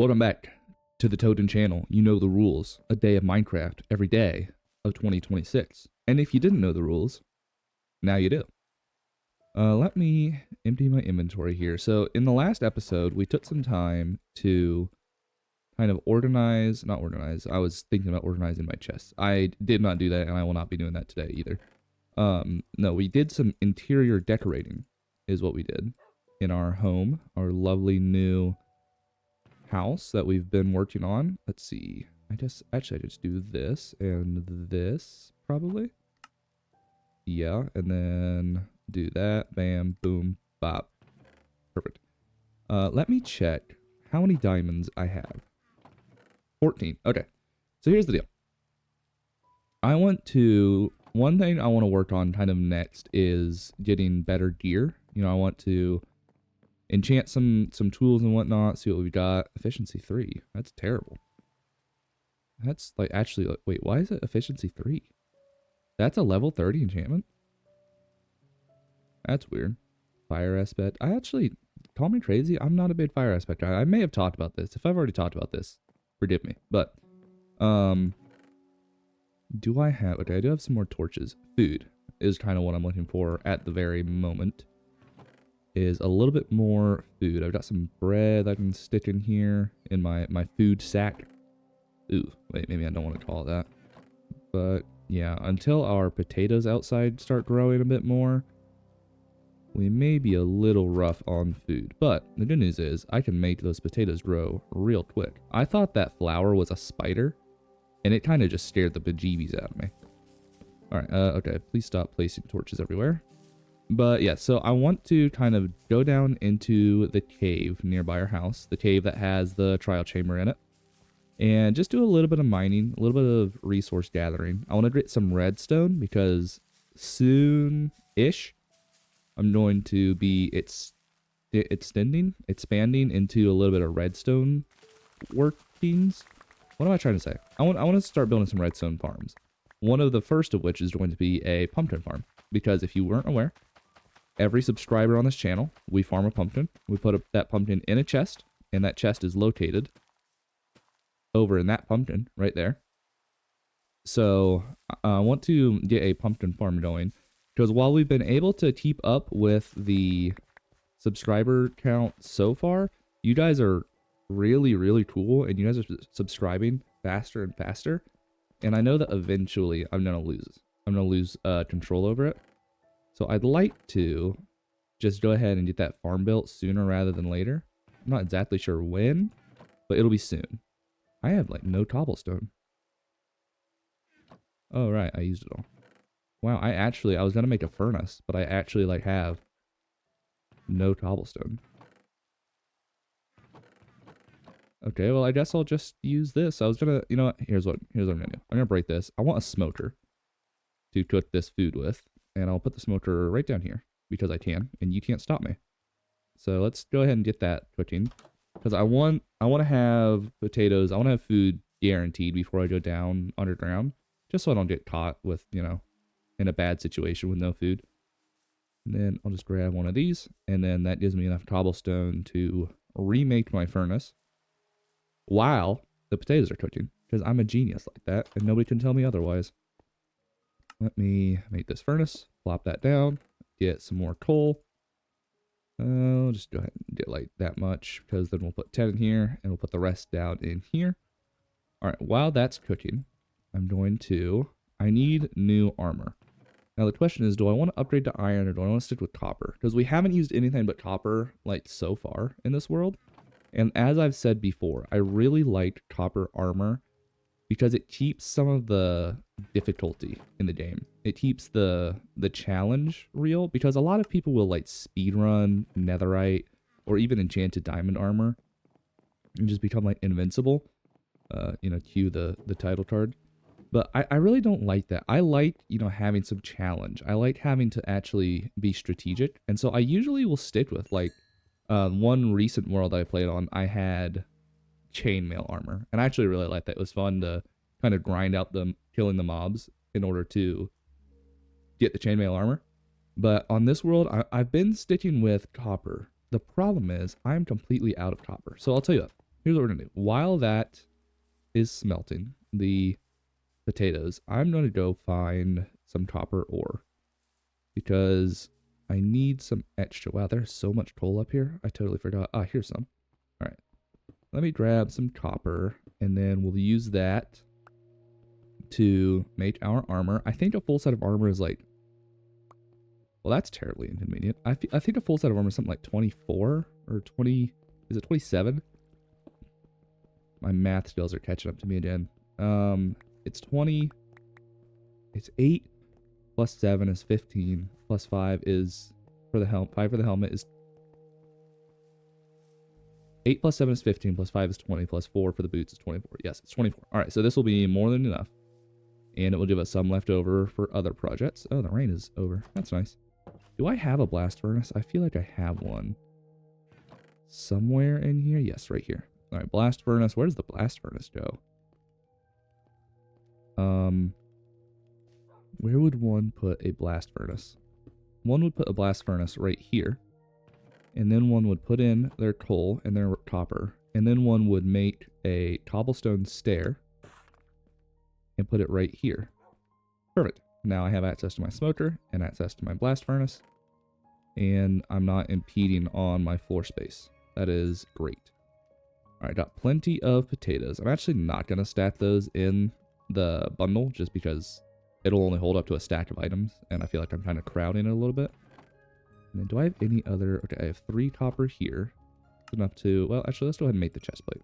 Welcome back to the Toten channel. You know the rules. A day of Minecraft every day of 2026. And if you didn't know the rules, now you do. Let me empty my inventory here. So in the last episode, we took some time to kind of not organize. I was thinking about organizing my chests. I did not do that, and I will not be doing that today either. No, we did some interior decorating is what we did in our home, our lovely new house that we've been working on. Let's see. I just do this and this probably. Yeah, and then do that. Bam, boom, bop. Perfect. Let me check how many diamonds I have. 14. Okay. So here's the deal. One thing I want to work on kind of next is getting better gear. You know, I want to enchant some tools and whatnot, see what we got. Efficiency 3. That's terrible. That's like actually, wait, why is it efficiency 3? That's a level 30 enchantment? That's weird. Fire aspect. I actually, call me crazy, I'm not a big fire aspect guy. I may have talked about this. If I've already talked about this, forgive me. But, do I have, okay, I do have some more torches. Food is kind of what I'm looking for at the very moment. Is a little bit more food. I've got some bread I can stick in here in my food sack. Ooh, wait, maybe I don't want to call it that. But yeah, until our potatoes outside start growing a bit more, we may be a little rough on food. But the good news is I can make those potatoes grow real quick. I thought that flower was a spider, and it kind of just scared the bejeebies out of me. Alright, okay, please stop placing torches everywhere. But yeah, so I want to kind of go down into the cave nearby our house, the cave that has the trial chamber in it, and just do a little bit of mining, a little bit of resource gathering. I want to get some redstone because soon-ish, I'm going to be expanding into a little bit of redstone workings. What am I trying to say? I want to start building some redstone farms. One of the first of which is going to be a pumpkin farm, because if you weren't aware, every subscriber on this channel, we farm a pumpkin. We put that pumpkin in a chest, and that chest is located over in that pumpkin right there. So I want to get a pumpkin farm going, because while we've been able to keep up with the subscriber count so far, you guys are really, really cool, and you guys are subscribing faster and faster. And I know that eventually I'm gonna lose control over it. So I'd like to just go ahead and get that farm built sooner rather than later. I'm not exactly sure when, but it'll be soon. I have like no cobblestone. Oh right, I used it all. Wow, I was gonna make a furnace, but I actually like have no cobblestone. Okay, well I guess I'll just use this. I was gonna, you know what, here's what I'm gonna do. I'm gonna break this. I want a smoker to cook this food with. And I'll put the smoker right down here because I can, and you can't stop me. So let's go ahead and get that cooking, because I want to have potatoes. I want to have food guaranteed before I go down underground, just so I don't get caught with, you know, in a bad situation with no food. And then I'll just grab one of these, and then that gives me enough cobblestone to remake my furnace while the potatoes are cooking, because I'm a genius like that, and nobody can tell me otherwise. Let me make this furnace, plop that down, get some more coal. I'll just go ahead and get like that much, because then we'll put 10 in here, and we'll put the rest down in here. All right, while that's cooking, I need new armor. Now the question is, do I want to upgrade to iron, or do I want to stick with copper? Because we haven't used anything but copper, like, so far in this world. And as I've said before, I really like copper armor, because it keeps some of the difficulty in the game. It keeps the challenge real, because a lot of people will like speedrun netherite or even enchanted diamond armor and just become like invincible. You know, cue the title card. But I really don't like that. I like, you know, having some challenge. I like having to actually be strategic. And so I usually will stick with like one recent world I played on, I had chainmail armor, and I actually really liked that. It was fun to kind of grind out killing the mobs in order to get the chainmail armor. But on this world, I've been sticking with copper. The problem is I'm completely out of copper. So I'll tell you what, here's what we're gonna do. While that is smelting, the potatoes, I'm gonna go find some copper ore because I need some extra. Wow, there's so much coal up here. I totally forgot. Ah, here's some. All right, let me grab some copper, and then we'll use that to make our armor. I think a full set of armor is like, well, that's terribly inconvenient. I think a full set of armor is something like 24 or 20. Is it 27? My math skills are catching up to me again. It's 20. It's 8 plus 7 is 15 plus 5 is for the helmet. 5 for the helmet is 8 plus 7 is 15 plus 5 is 20 plus 4 for the boots is 24. Yes, it's 24. All right, so this will be more than enough. And it will give us some left over for other projects. Oh, the rain is over. That's nice. Do I have a blast furnace? I feel like I have one. Somewhere in here? Yes, right here. All right, blast furnace. Where does the blast furnace go? Where would one put a blast furnace? One would put a blast furnace right here. And then one would put in their coal and their copper. And then one would make a cobblestone stair and put it right here. Perfect. Now I have access to my smoker and access to my blast furnace. And I'm not impeding on my floor space. That is great. All right, got plenty of potatoes. I'm actually not going to stack those in the bundle just because it'll only hold up to a stack of items. And I feel like I'm kind of crowding it a little bit. And then do I have any other? Okay, I have 3 copper here. It's enough to, well, actually, let's go ahead and make the chest plate.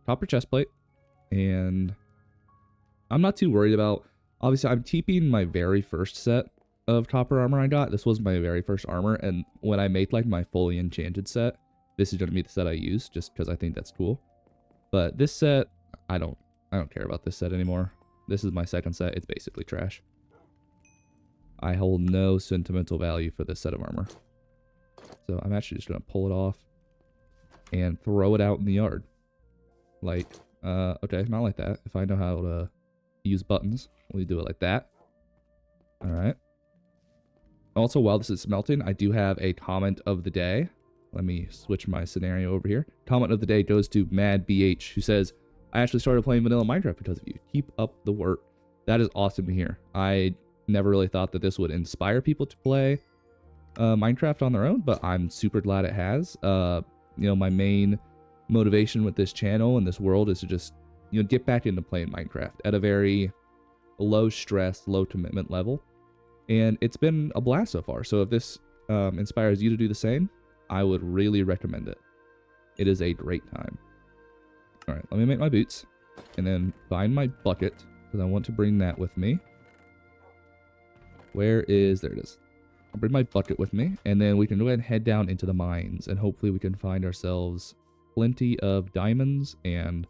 Copper chest plate. And I'm not too worried about, obviously, I'm keeping my very first set of copper armor I got. This was my very first armor. And when I make like my fully enchanted set, this is going to be the set I use just because I think that's cool. But this set, I don't care about this set anymore. This is my second set. It's basically trash. I hold no sentimental value for this set of armor. So I'm actually just going to pull it off and throw it out in the yard. Like, okay, not like that. If I know how to use buttons, we do it like that. All right. Also, while this is smelting, I do have a comment of the day. Let me switch my scenario over here. Comment of the day goes to MadBH, who says, I actually started playing vanilla Minecraft because of you. Keep up the work. That is awesome to hear. I never really thought that this would inspire people to play Minecraft on their own, but I'm super glad it has. You know, my main motivation with this channel and this world is to just, you know, get back into playing Minecraft at a very low stress, low commitment level. And it's been a blast so far. So if this inspires you to do the same, I would really recommend it. It is a great time. All right, let me make my boots and then find my bucket because I want to bring that with me. There it is. I'll bring my bucket with me and then we can go ahead and head down into the mines and hopefully we can find ourselves plenty of diamonds and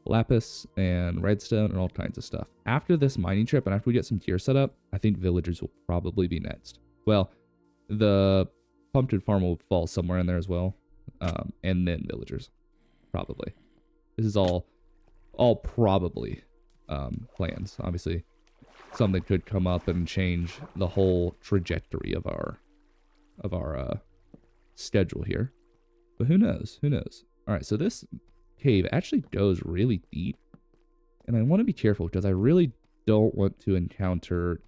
lapis and redstone and all kinds of stuff. After this mining trip and after we get some tier set up, I think villagers will probably be next. Well, the pumpkin farm will fall somewhere in there as well. And then villagers, probably. This is all probably plans. Obviously, something could come up and change the whole trajectory of our schedule here. But who knows? Who knows? All right, so this cave actually goes really deep. And I want to be careful because I really don't want to encounter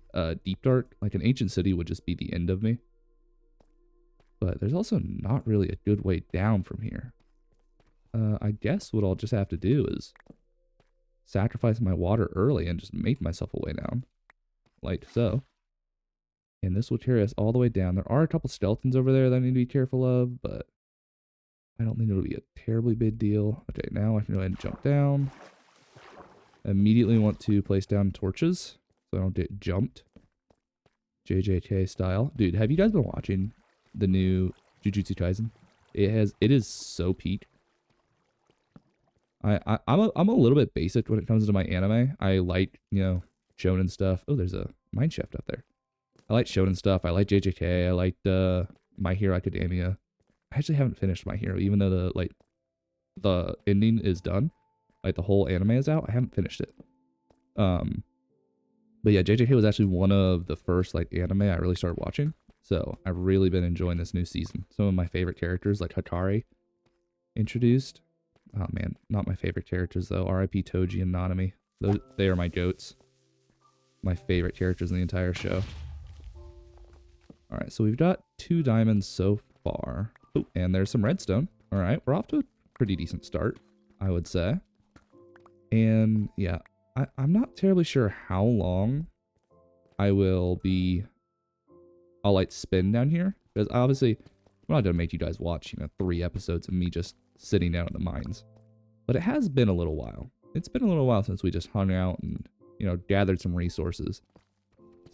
deep dark. Like an ancient city would just be the end of me. But there's also not really a good way down from here. I guess what I'll just have to do is sacrifice my water early and just make myself a way down. Like so. And this will carry us all the way down. There are a couple skeletons over there that I need to be careful of, but I don't think it'll be a terribly big deal. Okay, now I can go ahead and jump down. Immediately want to place down torches so I don't get jumped. JJK style. Dude, have you guys been watching the new Jujutsu Kaisen? It is so peak. I'm a little bit basic when it comes to my anime. I like, you know, shonen stuff. Oh, there's a mine shaft up there. I like shonen stuff. I like JJK. I like My Hero Academia. I actually haven't finished My Hero, even though the ending is done. Like the whole anime is out. I haven't finished it. But yeah, JJK was actually one of the first like anime I really started watching. So I've really been enjoying this new season. Some of my favorite characters like Hakari introduced. Oh man, not my favorite characters though. R.I.P. Toji and Nanami. They are my goats. My favorite characters in the entire show. Alright, so we've got 2 diamonds so far. Oh, and there's some redstone. Alright, we're off to a pretty decent start, I would say. And yeah, I'm not terribly sure how long I'll like spin down here. Because obviously, I'm not going to make you guys watch, 3 episodes of me just sitting down in the mines. But it has been a little while. It's been a little while since we just hung out and, gathered some resources.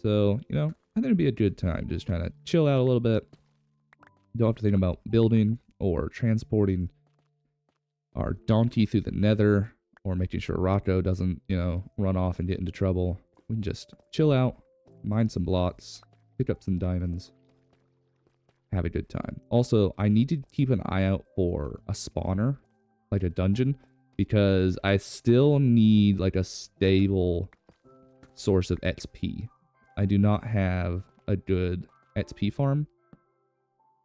So, I think it'd be a good time just trying to chill out a little bit. Don't have to think about building or transporting our donkey through the nether or making sure Rocco doesn't, run off and get into trouble. We can just chill out, mine some blocks, pick up some diamonds, have a good time. Also, I need to keep an eye out for a spawner, like a dungeon, because I still need like a stable source of XP. I do not have a good XP farm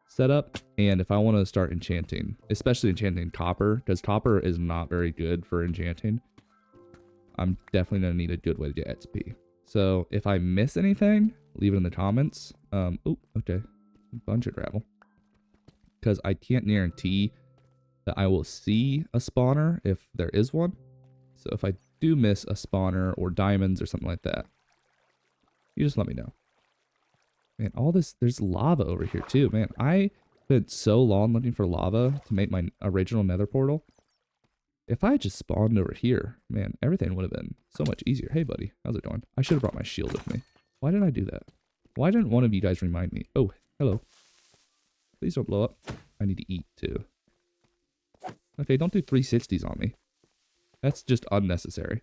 set up, and if I want to start enchanting, especially enchanting copper, because copper is not very good for enchanting, I'm definitely going to need a good way to get XP. So if I miss anything, leave it in the comments. Oh, okay. Bunch of gravel. Because I can't guarantee that I will see a spawner if there is one. So if I do miss a spawner or diamonds or something like that, you just let me know. Man, all this, there's lava over here too. Man, I spent so long looking for lava to make my original nether portal. If I had just spawned over here, man, everything would have been so much easier. Hey, buddy, how's it going? I should have brought my shield with me. Why didn't I do that? Why didn't one of you guys remind me? Oh, hello. Please don't blow up. I need to eat too. Okay, don't do 360s on me. That's just unnecessary.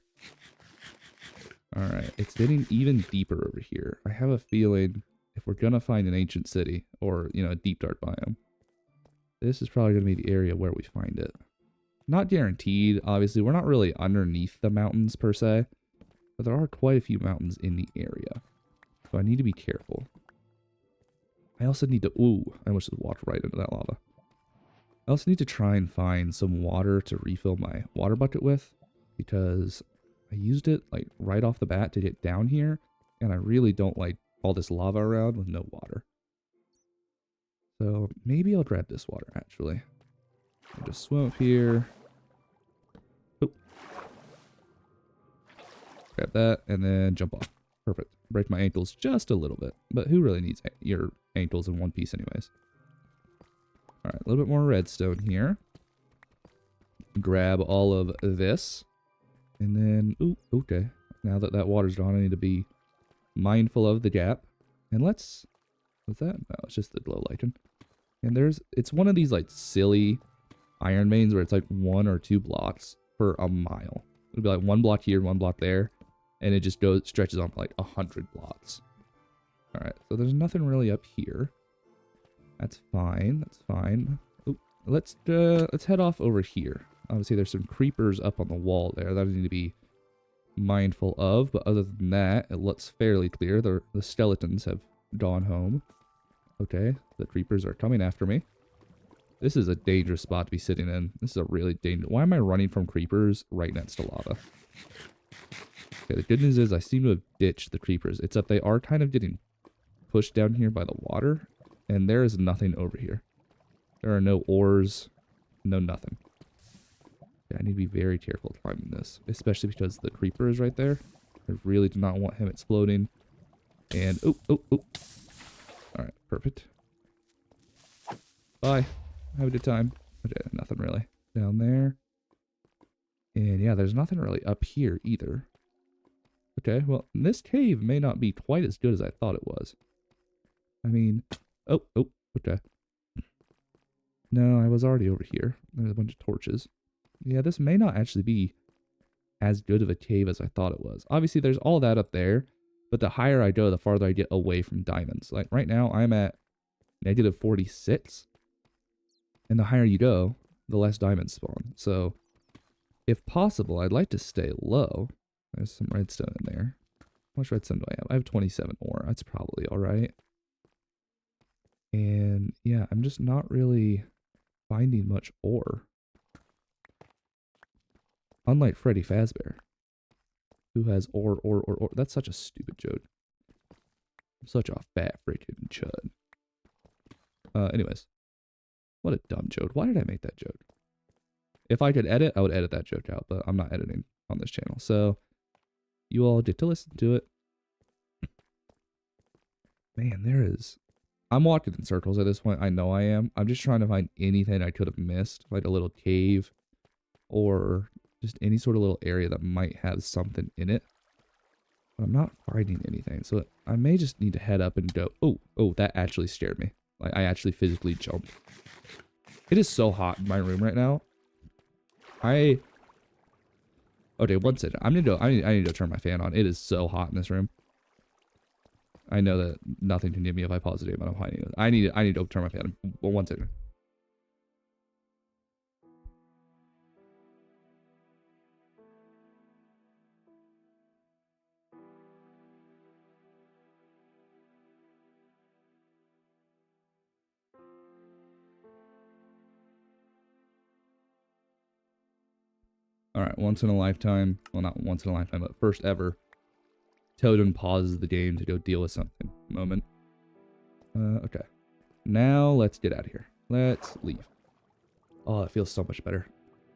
Alright, it's getting even deeper over here. I have a feeling if we're gonna find an ancient city, or, a deep dark biome, this is probably gonna be the area where we find it. Not guaranteed, obviously. We're not really underneath the mountains, per se. But there are quite a few mountains in the area. So I need to be careful. I also need to... Ooh, I almost just walked right into that lava. I also need to try and find some water to refill my water bucket with. Because I used it, like, right off the bat to get down here. And I really don't like all this lava around with no water. So maybe I'll grab this water, actually. I'll just swim up here. Oh. Grab that, and then jump off. Perfect. Break my ankles just a little bit. But who really needs your ankles in one piece anyways? Alright, a little bit more redstone here. Grab all of this. And then, ooh, okay. Now that that water's gone, I need to be mindful of the gap. And let's... What's that? No, it's just the glow lichen. And it's one of these, like, silly iron veins where it's like 1 or 2 blocks for a mile. It'll be like 1 block here, 1 block there, and it just stretches on for like 100 blocks. All right, so there's nothing really up here. That's fine. That's fine. Ooh, let's head off over here. Obviously, there's some creepers up on the wall there that I need to be mindful of, but other than that, it looks fairly clear. The skeletons have gone home. Okay, the creepers are coming after me. This is a dangerous spot to be sitting in. This is a really dangerous... Why am I running from creepers right next to lava? Okay, the good news is I seem to have ditched the creepers. It's that they are kind of getting pushed down here by the water, and there is nothing over here. There are no ores, no nothing. Okay, I need to be very careful climbing this, especially because the creeper is right there. I really do not want him exploding. And, oh. Alright, perfect. Bye. Have a good time. Okay, nothing really down there. And yeah, there's nothing really up here either. Okay, well, this cave may not be quite as good as I thought it was. I mean, oh, okay. No, I was already over here. There's a bunch of torches. Yeah, this may not actually be as good of a cave as I thought it was. Obviously, there's all that up there, but the higher I go, the farther I get away from diamonds. Like, right now, I'm at negative 46. And the higher you go, the less diamonds spawn. So, if possible, I'd like to stay low. There's some redstone in there. How much redstone do I have? I have 27 ore. That's probably alright. And, yeah, I'm just not really finding much ore. Unlike Freddy Fazbear, who has or. That's such a stupid joke. I'm such a fat freaking chud. Anyways. What a dumb joke. Why did I make that joke? If I could edit, I would edit that joke out, but I'm not editing on this channel. So you all get to listen to it. Man, there is... I'm walking in circles at this point. I know I am. I'm just trying to find anything I could have missed, like a little cave or just any sort of little area that might have something in it. But I'm not finding anything. So I may just need to head up and go. Oh, that actually scared me. Like, I actually physically jumped. It is so hot in my room right now. Okay, one second. I need to go turn my fan on. It is so hot in this room. I know that nothing can get me if I pause the game, but I'm hiding it. I need to turn my fan on. Well, one second. Alright, once in a lifetime. Well, not once in a lifetime, but first ever. Totem pauses the game to go deal with something. Moment. Okay. Now let's get out of here. Let's leave. Oh, it feels so much better.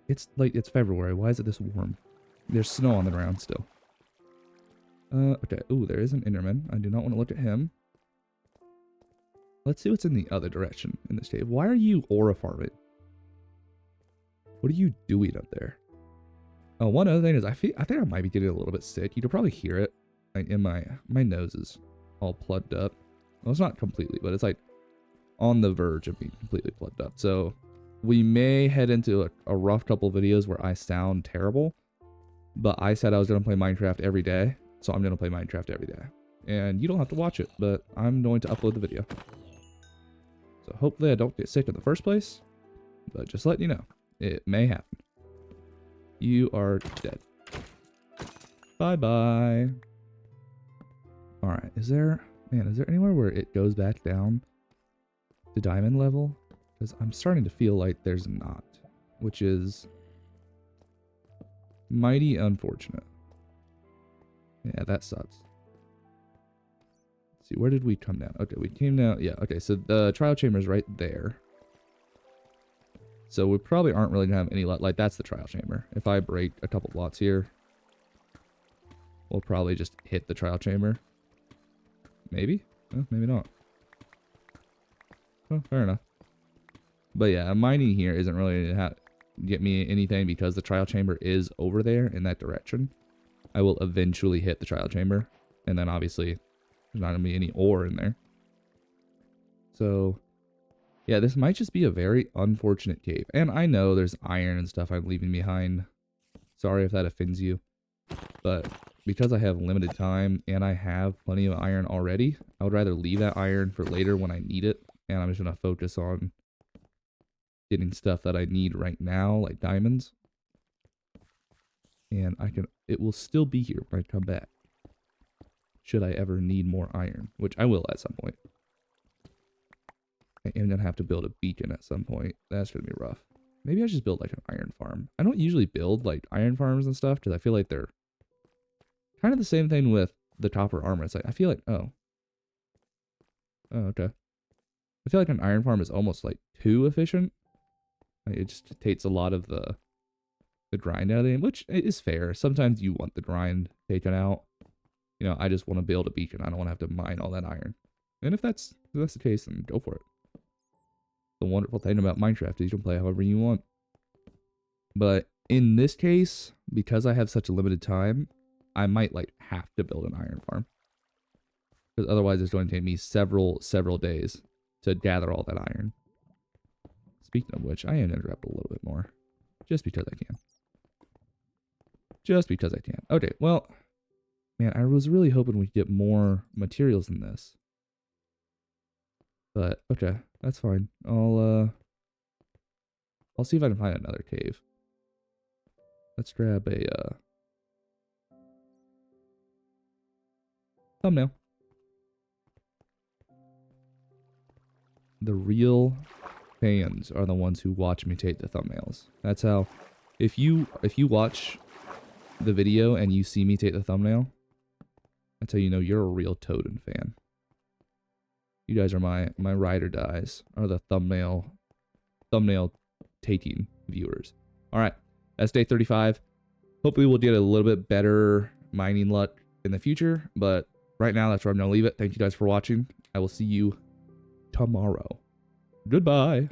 It's February. Why is it this warm? There's snow on the ground still. Okay. Ooh, there is an Enderman. I do not want to look at him. Let's see what's in the other direction in this cave. Why are you aura farming? What are you doing up there? Oh, one other thing is I think I might be getting a little bit sick. You could probably hear it. Like in my nose is all plugged up. Well, it's not completely, but it's like on the verge of being completely plugged up. So we may head into a rough couple videos where I sound terrible. But I said I was going to play Minecraft every day. So I'm going to play Minecraft every day. And you don't have to watch it, but I'm going to upload the video. So hopefully I don't get sick in the first place. But just letting you know, it may happen. You are dead. Bye-bye. Alright, is there anywhere where it goes back down to diamond level? Because I'm starting to feel like there's not. Which is mighty unfortunate. Yeah, that sucks. Let's see, where did we come down? Okay, we came down. Yeah, okay, so the trial chamber is right there. So we probably aren't really gonna have any luck. Like, that's the trial chamber. If I break a couple blocks here, we'll probably just hit the trial chamber. Maybe? Oh, maybe not. Oh, fair enough. But yeah, mining here isn't really gonna get me anything because the trial chamber is over there in that direction. I will eventually hit the trial chamber. And then obviously, there's not gonna be any ore in there. So... yeah, this might just be a very unfortunate cave. And I know there's iron and stuff I'm leaving behind. Sorry if that offends you. But because I have limited time and I have plenty of iron already, I would rather leave that iron for later when I need it. And I'm just going to focus on getting stuff that I need right now, like diamonds. And it will still be here when I come back. Should I ever need more iron, which I will at some point. I am going to have to build a beacon at some point. That's going to be rough. Maybe I should build like an iron farm. I don't usually build like iron farms and stuff because I feel like they're kind of the same thing with the copper armor. It's like, I feel like, oh, okay. I feel like an iron farm is almost like too efficient. Like, it just takes a lot of the grind out of the game, which is fair. Sometimes you want the grind taken out. You know, I just want to build a beacon. I don't want to have to mine all that iron. And if that's the case, then go for it. The wonderful thing about Minecraft is you can play however you want. But in this case, because I have such a limited time, I might like have to build an iron farm. Because otherwise it's going to take me several days to gather all that iron. Speaking of which, I am going to grab a little bit more. Just because I can. Just because I can. Okay, well, man, I was really hoping we'd get more materials than this. But, okay, that's fine. I'll see if I can find another cave. Let's grab a, thumbnail. The real fans are the ones who watch me take the thumbnails. That's how If you watch the video and you see me take the thumbnail, that's how you know you're a real Toadin fan. You guys are my ride or dies, or the thumbnail taking viewers. All right, that's day 35. Hopefully we'll get a little bit better mining luck in the future, but right now that's where I'm gonna leave it. Thank you guys for watching. I will see you tomorrow. Goodbye.